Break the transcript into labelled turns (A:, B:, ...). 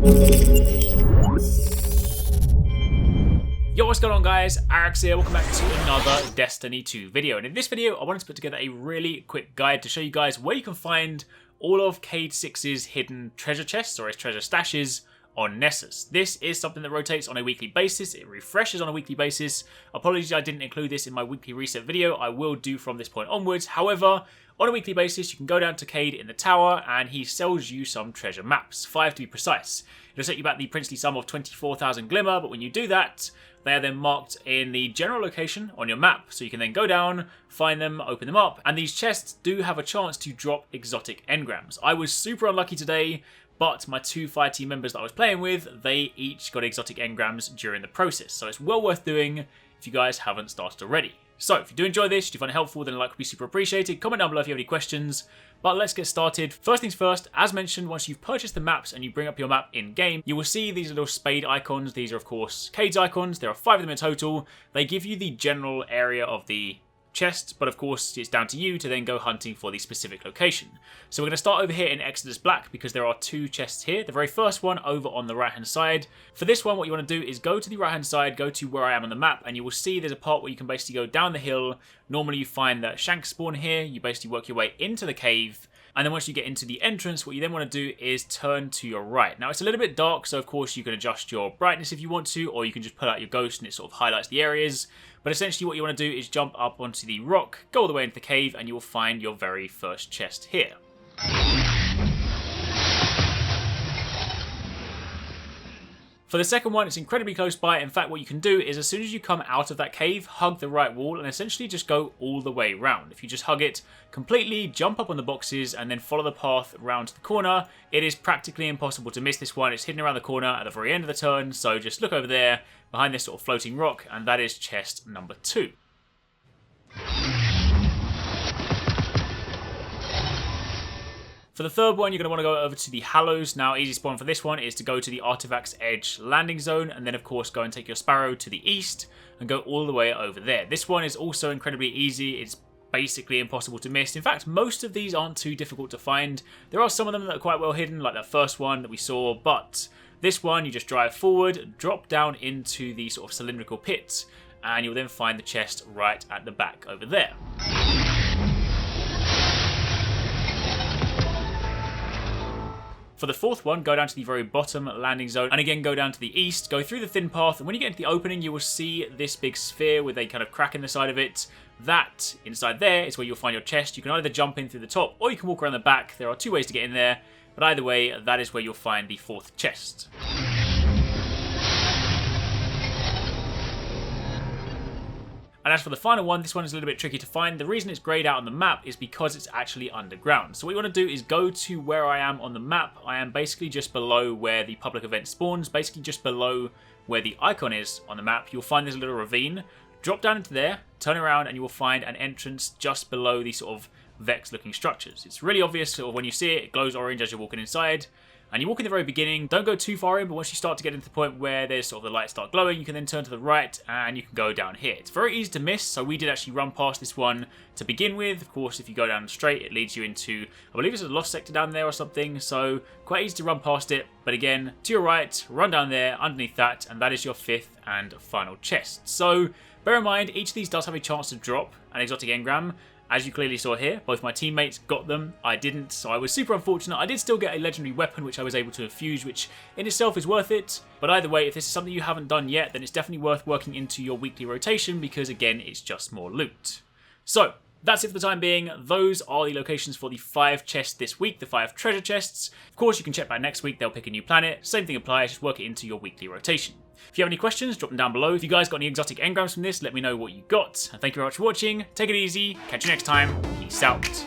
A: Yo, what's going on guys? Arekkz here, welcome back to another Destiny 2 video. And in this video, I wanted to put together a really quick guide to show you guys where you can find all of Cayde-6's hidden treasure chests, or his treasure stashes, on Nessus. This is something that rotates on a weekly basis, it refreshes on a weekly basis. Apologies I didn't include this in my weekly reset video, I will do from this point onwards. However, on a weekly basis, you can go down to Cayde in the tower and he sells you some treasure maps, 5 to be precise. It'll set you back the princely sum of 24,000 glimmer, but when you do that, they are then marked in the general location on your map. So you can then go down, find them, open them up, and these chests do have a chance to drop exotic engrams. I was super unlucky today, but my two fire team members that I was playing with, they each got exotic engrams during the process. So it's well worth doing if you guys haven't started already. So if you do enjoy this, if you find it helpful, then a like would be super appreciated. Comment down below if you have any questions. But let's get started. First things first, as mentioned, once you've purchased the maps and you bring up your map in-game, you will see these little spade icons. These are, of course, Cayde's icons. There are 5 of them in total. They give you the general area of the chest, but of course it's down to you to then go hunting for the specific location. So we're going to start over here in Exodus Black because there are 2 chests here. The very first one over on the right hand side. For this one, what you want to do is go to the right hand side, go to where I am on the map, and you will see there's a part where you can basically go down the hill. Normally you find that shanks spawn here, you basically work your way into the cave, and then once you get into the entrance, what you then want to do is turn to your right. Now it's a little bit dark, so of course you can adjust your brightness if you want to, or you can just pull out your ghost and it sort of highlights the areas. But essentially what you want to do is jump up onto the rock, go all the way into the cave, and you will find your very first chest here. For the second one, it's incredibly close by. In fact, what you can do is as soon as you come out of that cave, hug the right wall and essentially just go all the way round. If you just hug it completely, jump up on the boxes and then follow the path round to the corner, it is practically impossible to miss this one. It's hidden around the corner at the very end of the turn, so just look over there behind this sort of floating rock, and that is chest number 2. For the third one, you're going to want to go over to the Hallows. Now, easy spawn for this one is to go to the Artifacts Edge landing zone, and then of course go and take your Sparrow to the east and go all the way over there. This one is also incredibly easy. It's basically impossible to miss. In fact, most of these aren't too difficult to find. There are some of them that are quite well hidden, like that first one that we saw, but this one, you just drive forward, drop down into the sort of cylindrical pits, and you'll then find the chest right at the back over there. For the fourth one, go down to the very bottom landing zone, and again go down to the east, go through the thin path, and when you get into the opening, you will see this big sphere with a kind of crack in the side of it. That, inside there, is where you'll find your chest. You can either jump in through the top, or you can walk around the back. There are 2 ways to get in there, but either way, that is where you'll find the 4th chest. And as for the final one, this one is a little bit tricky to find. The reason it's greyed out on the map is because it's actually underground. So what you want to do is go to where I am on the map. I am basically just below where the public event spawns, basically just below where the icon is on the map. You'll find this little ravine. Drop down into there, turn around, and you will find an entrance just below these sort of Vex-looking structures. It's really obvious sort of when you see it, it glows orange as you're walking inside. And you walk in the very beginning, don't go too far in, but once you start to get into the point where there's sort of the lights start glowing, you can then turn to the right and you can go down here. It's very easy to miss, so we did actually run past this one to begin with. Of course, if you go down straight, it leads you into, I believe it's a lost sector down there or something, so quite easy to run past it. But again, to your right, run down there, underneath that, and that is your 5th and final chest. So bear in mind, each of these does have a chance to drop an exotic engram. As you clearly saw here, both my teammates got them, I didn't, so I was super unfortunate. I did still get a legendary weapon which I was able to infuse, which in itself is worth it. But either way, if this is something you haven't done yet, then it's definitely worth working into your weekly rotation because again, it's just more loot. So, that's it for the time being. Those are the locations for the 5 chests this week, the 5 treasure chests. Of course, you can check back next week, they'll pick a new planet. Same thing applies, just work it into your weekly rotation. If you have any questions, drop them down below. If you guys got any exotic engrams from this, let me know what you got. And thank you very much for watching. Take it easy. Catch you next time. Peace out.